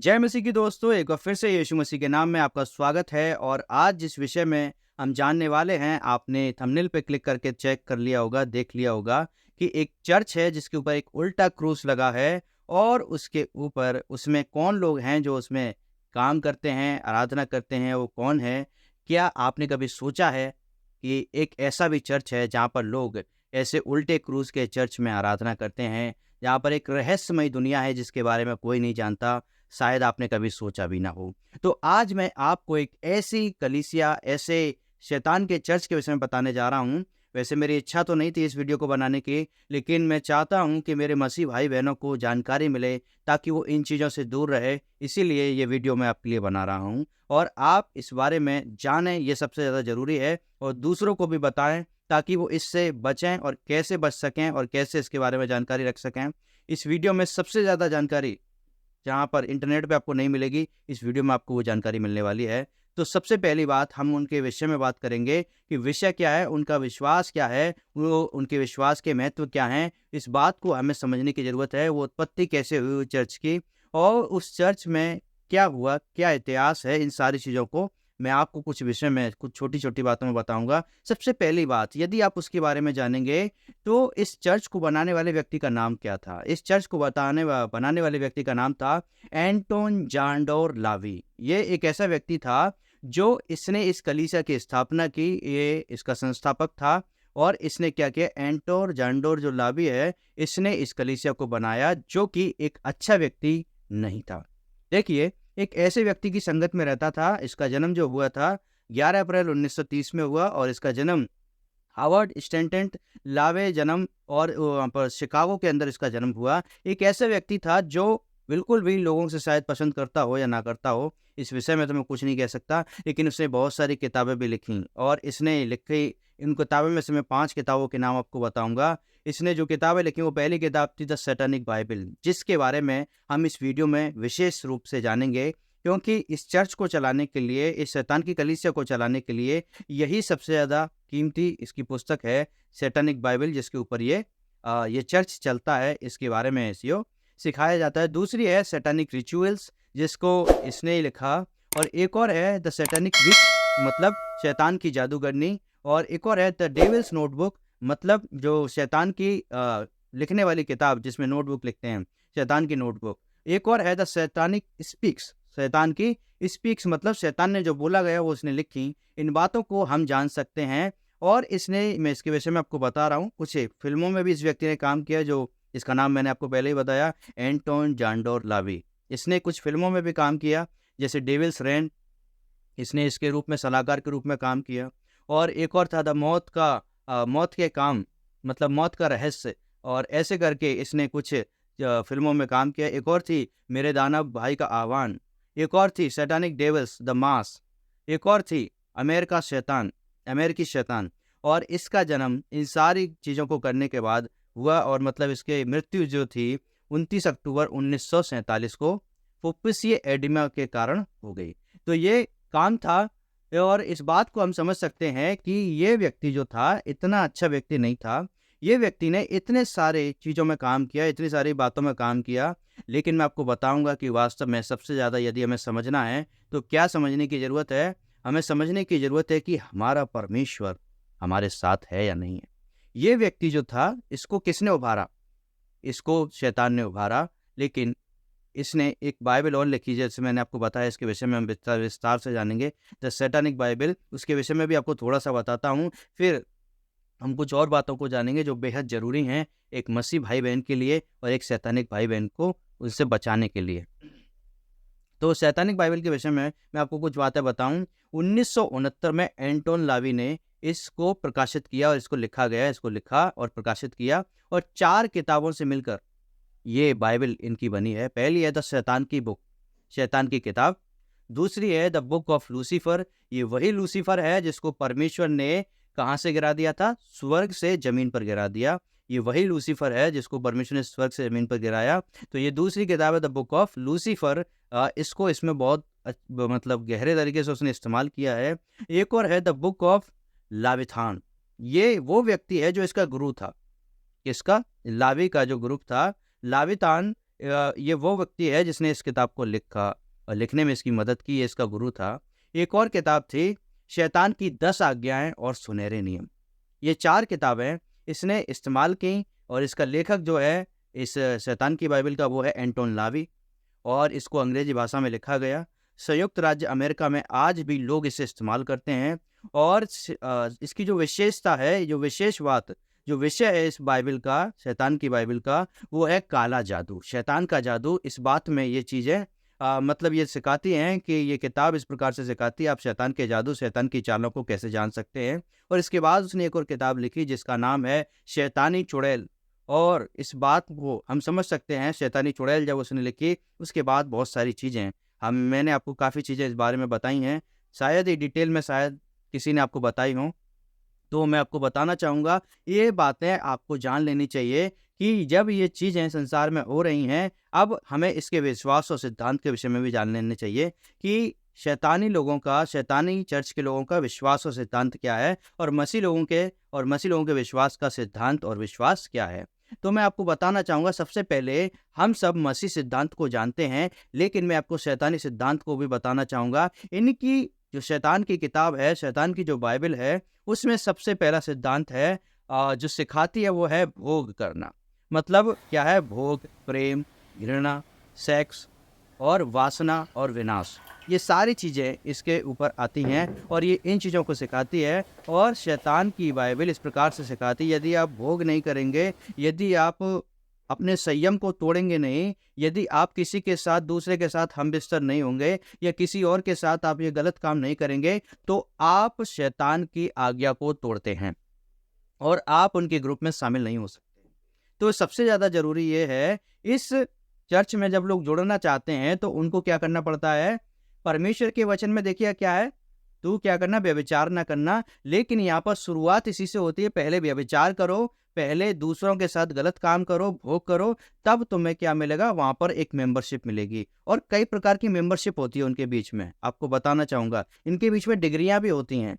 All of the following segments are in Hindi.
जय मसीह की दोस्तों, एक बार फिर से यीशु मसीह के नाम में आपका स्वागत है। और आज जिस विषय में हम जानने वाले हैं, आपने थंबनेल पे क्लिक करके चेक कर लिया होगा, देख लिया होगा कि एक चर्च है जिसके ऊपर एक उल्टा क्रूस लगा है। और उसके ऊपर उसमें कौन लोग हैं जो उसमें काम करते हैं, आराधना करते हैं, वो कौन है? क्या आपने कभी सोचा है कि एक ऐसा भी चर्च है जहाँ पर लोग ऐसे उल्टे क्रूस के चर्च में आराधना करते हैं, जहाँ पर एक रहस्यमय दुनिया है जिसके बारे में कोई नहीं जानता, शायद आपने कभी सोचा भी ना हो। तो आज मैं आपको एक ऐसी कलीसिया, ऐसे शैतान के चर्च के विषय में बताने जा रहा हूँ। वैसे मेरी इच्छा तो नहीं थी इस वीडियो को बनाने की, लेकिन मैं चाहता हूँ कि मेरे मसीह भाई बहनों को जानकारी मिले ताकि वो इन चीज़ों से दूर रहे। इसीलिए ये वीडियो मैं आपके लिए बना रहा हूँ और आप इस बारे में जानें, ये सबसे ज़्यादा ज़रूरी है। और दूसरों को भी बताएं ताकि वो इससे बचें और कैसे बच सकें और कैसे इसके बारे में जानकारी रख सकें। इस वीडियो में सबसे ज़्यादा जानकारी जहाँ पर इंटरनेट पे आपको नहीं मिलेगी, इस वीडियो में आपको वो जानकारी मिलने वाली है। तो सबसे पहली बात, हम उनके विषय में बात करेंगे कि विषय क्या है, उनका विश्वास क्या है, वो उनके विश्वास के महत्व क्या हैं। इस बात को हमें समझने की ज़रूरत है, वो उत्पत्ति कैसे हुई उस चर्च की और उस चर्च में क्या हुआ, क्या इतिहास है। इन सारी चीज़ों को मैं आपको कुछ विषय में, कुछ छोटी-छोटी बातों में बताऊँगा। सबसे पहली बात, यदि आप उसके बारे में जानेंगे तो इस चर्च को बनाने वाले व्यक्ति का नाम क्या था? इस चर्च को बनाने वाले व्यक्ति का नाम था एंटोन जांडोर लावी। ये एक ऐसा व्यक्ति था जो इसने इस कलीसिया की स्थापना की, ये इसका संस्थापक था। और इसने क्या किया, एंटोन जांडोर जो लावी है, इसने इस कलीसिया को बनाया, जो कि एक अच्छा व्यक्ति नहीं था। देखिए, एक ऐसे व्यक्ति की संगत में रहता था। इसका जन्म जो हुआ था 11 अप्रैल 1930 में हुआ और इसका जन्म हार्वर्ड स्टैंटन लावे जन्म और वहाँ पर शिकागो के अंदर इसका जन्म हुआ। एक ऐसा व्यक्ति था जो बिल्कुल भी लोगों से शायद पसंद करता हो या ना करता हो, इस विषय में तो मैं कुछ नहीं कह सकता, लेकिन उसने बहुत सारी किताबें भी लिखी और इसने लिखी। इन किताबों में से मैं 5 किताबों के नाम आपको बताऊंगा। इसने जो किताबें लिखी, वो पहली किताब थी द सैटानिक बाइबल, जिसके बारे में हम इस वीडियो में विशेष रूप से जानेंगे, क्योंकि इस चर्च को चलाने के लिए, इस शैतान की कलीसिया को चलाने के लिए यही सबसे ज़्यादा कीमती इसकी पुस्तक है, सैटानिक बाइबल, जिसके ऊपर ये चर्च चलता है। इसके बारे में इसियो सिखाया जाता है। दूसरी है सैटानिक रिचुअल्स, जिसको इसने ही लिखा। और एक और है द सैटानिक विच, मतलब शैतान की जादूगरनी। और एक और है द डेविल्स नोटबुक, मतलब जो शैतान की लिखने वाली किताब, जिसमें नोटबुक लिखते हैं, शैतान की नोटबुक। एक और है द सैतानिक स्पीक्स, शैतान की स्पीक्स, मतलब शैतान ने जो बोला गया वो उसने लिखी। इन बातों को हम जान सकते हैं। और मैं इसके विषय में आपको बता रहा हूँ, कुछ फिल्मों में भी इस व्यक्ति ने काम किया, जो इसका नाम मैंने आपको पहले ही बताया, एंटोन जांडोर लावी। इसने कुछ फिल्मों में भी काम किया, जैसे डेविल्स रेन, इसने इसके रूप में सलाहकार के रूप में काम किया। और एक और था द मौत के काम, मतलब मौत का रहस्य, और ऐसे करके इसने कुछ फिल्मों में काम किया। एक और थी मेरे दानव भाई का आह्वान। एक और थी सैटानिक डेविल्स द मास। एक और थी अमेरिकी शैतान। और इसका जन्म इन सारी चीज़ों को करने के बाद हुआ, और मतलब इसकी मृत्यु जो थी 29 अक्टूबर 1947 को फुफ्फुसीय एडिमा के कारण हो गई। तो ये काम था। और इस बात को हम समझ सकते हैं कि ये व्यक्ति जो था, इतना अच्छा व्यक्ति नहीं था। ये व्यक्ति ने इतने सारे चीज़ों में काम किया, इतनी सारी बातों में काम किया, लेकिन मैं आपको बताऊंगा कि वास्तव में सबसे ज़्यादा यदि हमें समझना है तो क्या समझने की ज़रूरत है? हमें समझने की ज़रूरत है कि हमारा परमेश्वर हमारे साथ है या नहीं है। ये व्यक्ति जो था, इसको किसने उभारा? इसको शैतान ने उभारा। लेकिन इसने एक बाइबल और लिखी, जैसे मैंने आपको बताया, इसके विषय में हम विस्तार से जानेंगे, द सैटानिक बाइबल। उसके विषय में भी आपको थोड़ा सा बताता हूँ। फिर हम कुछ और बातों को जानेंगे जो बेहद ज़रूरी हैं एक मसीह भाई बहन के लिए और एक शैतानिक भाई बहन को उससे बचाने के लिए। तो शैतानिक बाइबल के विषय में मैं आपको कुछ बातें बताऊं। 1969 में एंटोन लावी ने इसको प्रकाशित किया और इसको लिखा गया, इसको लिखा और प्रकाशित किया। और 4 किताबों से मिलकर ये बाइबल इनकी बनी है। पहली है द शैतान की बुक, शैतान की किताब। दूसरी है द बुक ऑफ लूसीफर, ये वही लूसीफर है जिसको परमेश्वर ने कहाँ से गिरा दिया था? स्वर्ग से जमीन पर गिरा दिया। ये वही लूसीफर है जिसको परमेश्वर ने स्वर्ग से जमीन पर गिराया। तो ये दूसरी किताब है द बुक ऑफ लूसीफर। इसको इसमें बहुत मतलब गहरे तरीके से उसने इस्तेमाल किया है। एक और है द बुक ऑफ लाविथान। ये वो व्यक्ति है जो इसका गुरु था। किसका? लावी का जो ग्रुप था, लावितान। ये वो व्यक्ति है जिसने इस किताब को लिखा और लिखने में इसकी मदद की, ये इसका गुरु था। एक और किताब थी शैतान की 10 आज्ञाएँ और सुनहरे नियम। ये 4 किताबें इसने इस्तेमाल की और इसका लेखक जो है इस शैतान की बाइबल का वो है एंटोन लावी और इसको अंग्रेजी भाषा में लिखा गया। संयुक्त राज्य अमेरिका में आज भी लोग इसे इस्तेमाल करते हैं और इसकी जो विशेषता है, जो विशेष बात, जो विषय है इस बाइबल का, शैतान की बाइबल का, वो है काला जादू, शैतान का जादू। इस बात में ये चीज़ें मतलब ये सिखाती हैं कि ये किताब इस प्रकार से सिखाती है आप शैतान के जादू, शैतान की चालों को कैसे जान सकते हैं। और इसके बाद उसने एक और किताब लिखी जिसका नाम है शैतानी चुड़ैल और इस बात को हम समझ सकते हैं शैतानी चुड़ैल जब उसने लिखी उसके बाद बहुत सारी चीज़ें मैंने आपको काफ़ी चीज़ें इस बारे में बताई हैं, शायद ये डिटेल में शायद किसी ने आपको बताई हों। तो मैं आपको बताना चाहूँगा ये बातें आपको जान लेनी चाहिए कि जब ये चीज़ें संसार में हो रही हैं, अब हमें इसके विश्वास और सिद्धांत के विषय में भी जान लेने चाहिए कि शैतानी लोगों का, शैतानी चर्च के लोगों का विश्वास और सिद्धांत क्या है और मसीह लोगों के विश्वास का सिद्धांत और विश्वास क्या है। तो मैं आपको बताना चाहूँगा सबसे पहले हम सब मसीह सिद्धांत को जानते हैं, लेकिन मैं आपको शैतानी सिद्धांत को भी बताना चाहूँगा। इनकी जो शैतान की किताब है, शैतान की जो बाइबल है, उसमें सबसे पहला सिद्धांत है जो सिखाती है वो है भोग करना। मतलब क्या है? भोग, प्रेम, घृणा, सेक्स और वासना और विनाश। ये सारी चीज़ें इसके ऊपर आती हैं और ये इन चीज़ों को सिखाती है और शैतान की बाइबल इस प्रकार से सिखाती है यदि आप भोग नहीं करेंगे, यदि आप अपने संयम को तोड़ेंगे नहीं, यदि आप किसी के साथ दूसरे के साथ हमबिस्तर नहीं होंगे या किसी और के साथ आप ये गलत काम नहीं करेंगे, तो आप शैतान की आज्ञा को तोड़ते हैं और आप उनके ग्रुप में शामिल नहीं हो सकते। तो सबसे ज़्यादा ज़रूरी ये है, इस चर्च में जब लोग जुड़ना चाहते हैं तो उनको क्या करना पड़ता है? परमेश्वर के वचन में देखिए क्या है? तू क्या करना? व्यभिचार ना करना। लेकिन यहाँ पर शुरुआत इसी से होती है, पहले व्यभिचार करो, पहले दूसरों के साथ गलत काम करो, भोग करो, तब तुम्हें क्या मिलेगा? वहाँ पर एक मेंबरशिप मिलेगी और कई प्रकार की मेंबरशिप होती है उनके बीच में। आपको बताना चाहूँगा, इनके बीच में डिग्रियाँ भी होती हैं।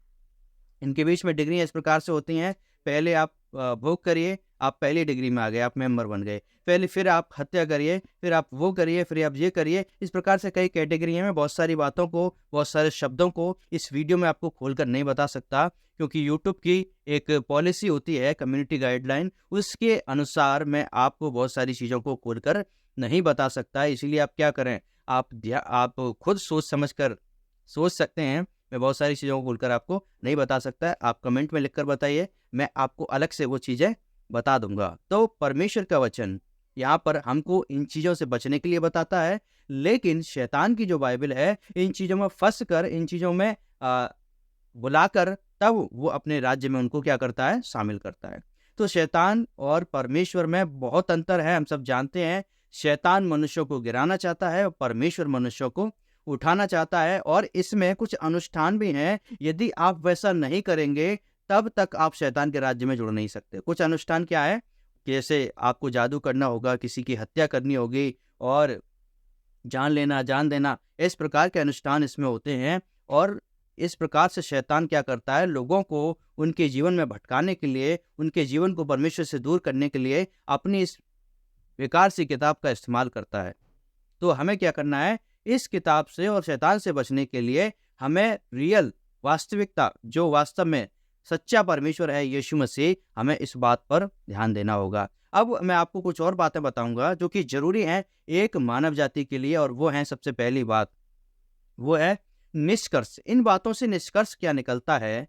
इनके बीच में डिग्री इस प्रकार से होती हैं, पहले आप भोग करिए, आप पहली डिग्री में आ गए, आप मेंबर बन गए। पहले फिर आप हत्या करिए, फिर आप वो करिए, फिर आप ये करिए। इस प्रकार से कई कैटेगरी हैं। मैं बहुत सारी बातों को, बहुत सारे शब्दों को इस वीडियो में आपको खोलकर नहीं बता सकता क्योंकि यूट्यूब की एक पॉलिसी होती है, कम्युनिटी गाइडलाइन, उसके अनुसार मैं आपको बहुत सारी चीज़ों को खोलकर नहीं बता सकता। इसीलिए आप क्या करें, आप खुद सोच सकते हैं। मैं बहुत सारी चीज़ों को खुलकर आपको नहीं बता सकता है। आप कमेंट में लिखकर बताइए, मैं आपको अलग से वो चीज़ें बता दूँगा। तो परमेश्वर का वचन यहाँ पर हमको इन चीज़ों से बचने के लिए बताता है, लेकिन शैतान की जो बाइबल है, इन चीज़ों में फँस कर, इन चीज़ों में बुलाकर तब वो अपने राज्य में उनको क्या करता है? शामिल करता है। तो शैतान और परमेश्वर में बहुत अंतर है, हम सब जानते हैं। शैतान मनुष्यों को गिराना चाहता है और परमेश्वर मनुष्यों को उठाना चाहता है और इसमें कुछ अनुष्ठान भी हैं, यदि आप वैसा नहीं करेंगे, तब तक आप शैतान के राज्य में जुड़ नहीं सकते। कुछ अनुष्ठान क्या है? जैसे आपको जादू करना होगा, किसी की हत्या करनी होगी और जान लेना, जान देना, इस प्रकार के अनुष्ठान इसमें होते हैं और इस प्रकार से शैतान क्या करता है? लोगों को उनके जीवन में भटकाने के लिए, उनके जीवन को परमेश्वर से दूर करने के लिए अपनी इस बेकार सी किताब का इस्तेमाल करता है। तो हमें क्या करना है? इस किताब से और शैतान से बचने के लिए हमें रियल, वास्तविकता, जो वास्तव में सच्चा परमेश्वर है यीशु मसीह, हमें इस बात पर ध्यान देना होगा। अब मैं आपको कुछ और बातें बताऊंगा जो कि ज़रूरी हैं एक मानव जाति के लिए और वो हैं, सबसे पहली बात वो है निष्कर्ष। इन बातों से निष्कर्ष क्या निकलता है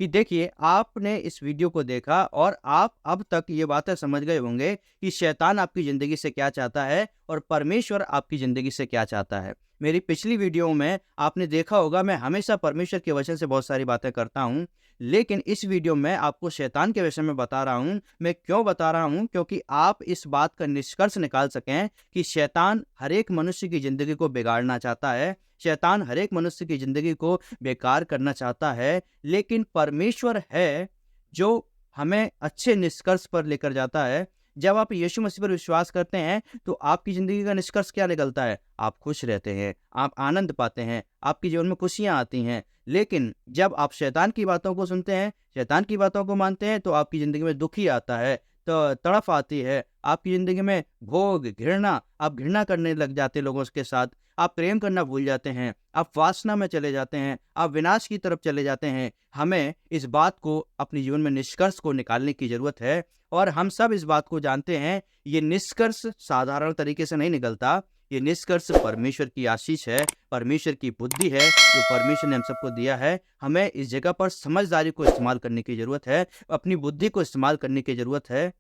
कि देखिए, आपने इस वीडियो को देखा और आप अब तक ये बातें समझ गए होंगे कि शैतान आपकी ज़िंदगी से क्या चाहता है और परमेश्वर आपकी ज़िंदगी से क्या चाहता है। मेरी पिछली वीडियो में आपने देखा होगा, मैं हमेशा परमेश्वर के वचन से बहुत सारी बातें करता हूँ, लेकिन इस वीडियो में आपको शैतान के विषय में बता रहा हूँ। मैं क्यों बता रहा हूँ? क्योंकि आप इस बात का निष्कर्ष निकाल सकें कि शैतान हर एक मनुष्य की ज़िंदगी को बिगाड़ना चाहता है, शैतान हर एक मनुष्य की ज़िंदगी को बेकार करना चाहता है, लेकिन परमेश्वर है जो हमें अच्छे निष्कर्ष पर लेकर जाता है। जब आप यीशु मसीह पर विश्वास करते हैं, तो आपकी ज़िंदगी का निष्कर्ष क्या निकलता है? आप खुश रहते हैं, आप आनंद पाते हैं, आपके जीवन में खुशियाँ आती हैं। लेकिन जब आप शैतान की बातों को सुनते हैं, शैतान की बातों को मानते हैं, तो आपकी ज़िंदगी में दुःख ही आता है। तड़फ आती है, आपकी ज़िंदगी में भोग, घृणा, आप घृणा करने लग जाते हैं लोगों के साथ, आप प्रेम करना भूल जाते हैं, आप वासना में चले जाते हैं, आप विनाश की तरफ चले जाते हैं। हमें इस बात को अपने जीवन में निष्कर्ष को निकालने की ज़रूरत है और हम सब इस बात को जानते हैं, ये निष्कर्ष साधारण तरीके से नहीं निकलता। ये निष्कर्ष परमेश्वर की आशीष है, परमेश्वर की बुद्धि है, जो परमेश्वर ने हम सबको दिया है। हमें इस जगह पर समझदारी को इस्तेमाल करने की ज़रूरत है, अपनी बुद्धि को इस्तेमाल करने की ज़रूरत है।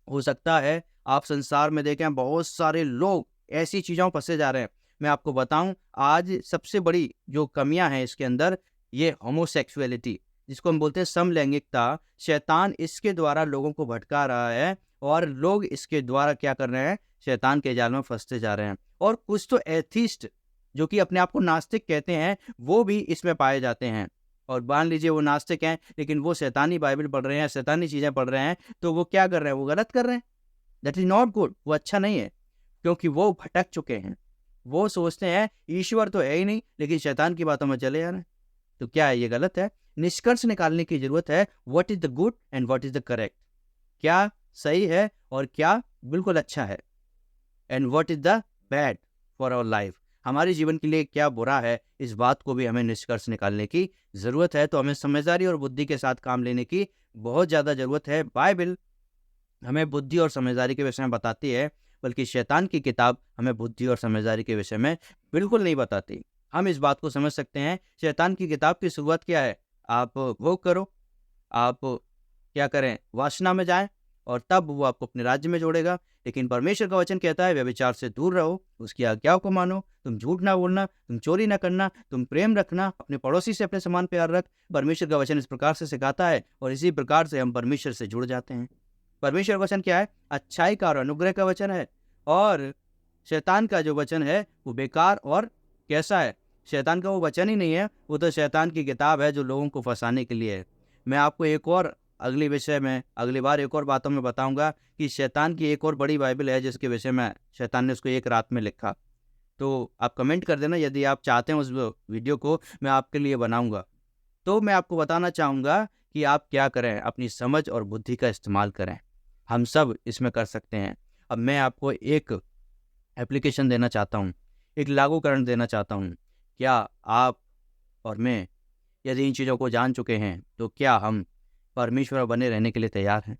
हो सकता है आप संसार में देखें बहुत सारे लोग ऐसी चीज़ों में फँसे जा रहे हैं। मैं आपको बताऊँ, आज सबसे बड़ी जो कमियाँ हैं इसके अंदर, ये होमोसेक्सुअलिटी जिसको हम बोलते हैं समलैंगिकता, शैतान इसके द्वारा लोगों को भटका रहा है और लोग इसके द्वारा क्या कर रहे हैं, शैतान के जाल में फँसते जा रहे हैं। और कुछ तो एथिस्ट जो कि अपने आप को नास्तिक कहते हैं, वो भी इसमें पाए जाते हैं। और मान लीजिए वो नास्तिक हैं, लेकिन वो शैतानी बाइबल पढ़ रहे हैं, शैतानी चीज़ें पढ़ रहे हैं, तो वो क्या कर रहे हैं? वो गलत कर रहे हैं। दैट इज़ नॉट गुड, वो अच्छा नहीं है, क्योंकि वो भटक चुके हैं। वो सोचते हैं ईश्वर तो है ही नहीं, लेकिन शैतान की बातों में चले जा रहे हैं। तो क्या है? ये गलत है। निष्कर्ष निकालने की ज़रूरत है, what is the good and what is the correct. क्या सही है और क्या बिल्कुल अच्छा है, and what is the bad for our life. हमारे जीवन के लिए क्या बुरा है, इस बात को भी हमें निष्कर्ष निकालने की ज़रूरत है। तो हमें समझदारी और बुद्धि के साथ काम लेने की बहुत ज़्यादा ज़रूरत है। बाइबल हमें बुद्धि और समझदारी के विषय में बताती है, बल्कि शैतान की किताब हमें बुद्धि और समझदारी के विषय में बिल्कुल नहीं बताती। हम इस बात को समझ सकते हैं, शैतान की किताब की शुरुआत क्या है? आप भोग करो, आप क्या करें? वासना में जाएँ और तब वो आपको अपने राज्य में जोड़ेगा। लेकिन परमेश्वर का वचन कहता है, व्यभिचार से दूर रहो, उसकी आज्ञाओं को मानो, तुम झूठ ना बोलना, तुम चोरी ना करना, तुम प्रेम रखना, अपने पड़ोसी से अपने समान प्यार रख। परमेश्वर का वचन इस प्रकार से सिखाता है और इसी प्रकार से हम परमेश्वर से जुड़ जाते हैं। परमेश्वर का वचन क्या है? अच्छाई का और अनुग्रह का वचन है। और शैतान का जो वचन है वो बेकार और कैसा है? शैतान का वो वचन ही नहीं है, वो तो शैतान की किताब है जो लोगों को फंसाने के लिए है। मैं आपको एक और अगले विषय में अगली बार एक और बातों में बताऊंगा कि शैतान की एक और बड़ी बाइबल है जिसके विषय में शैतान ने उसको एक रात में लिखा। तो आप कमेंट कर देना यदि आप चाहते हैं, उस वीडियो को मैं आपके लिए बनाऊंगा। तो मैं आपको बताना चाहूँगा कि आप क्या करें, अपनी समझ और बुद्धि का इस्तेमाल करें। हम सब इसमें कर सकते हैं। अब मैं आपको एक एप्लीकेशन देना चाहता हूँ, एक लागूकरण देना चाहता हूँ। क्या आप और मैं यदि इन चीज़ों को जान चुके हैं, तो क्या हम परमेश्वर में बने रहने के लिए तैयार हैं?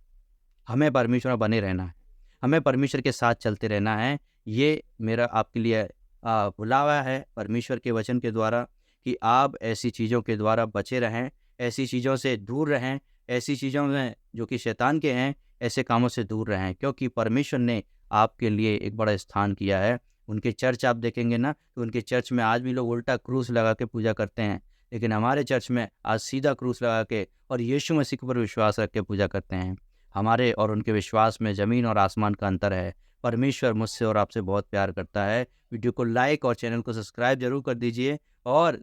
हमें परमेश्वर में बने रहना है, हमें परमेश्वर के साथ चलते रहना है। ये मेरा आपके लिए बुलावा है परमेश्वर के वचन के द्वारा कि आप ऐसी चीज़ों के द्वारा बचे रहें, ऐसी चीज़ों से दूर रहें, ऐसी चीज़ों में जो कि शैतान के हैं, ऐसे कामों से दूर रहें, क्योंकि परमेश्वर ने आपके लिए एक बड़ा स्थान किया है। उनके चर्च आप देखेंगे ना, तो उनके चर्च में आज भी लोग उल्टा क्रूस लगा के पूजा करते हैं, लेकिन हमारे चर्च में आज सीधा क्रूस लगा के और यीशु मसीह के ऊपर विश्वास रख के पूजा करते हैं। हमारे और उनके विश्वास में ज़मीन और आसमान का अंतर है। परमेश्वर मुझसे और आपसे बहुत प्यार करता है। वीडियो को लाइक और चैनल को सब्सक्राइब ज़रूर कर दीजिए और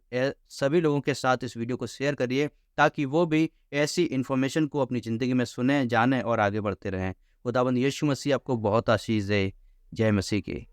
सभी लोगों के साथ इस वीडियो को शेयर करिए ताकि वो भी ऐसी इन्फॉर्मेशन को अपनी ज़िंदगी में सुनें, जानें और आगे बढ़ते रहें। खुदावंद यीशु मसीह आपको बहुत आशीष दे। जय मसीह की।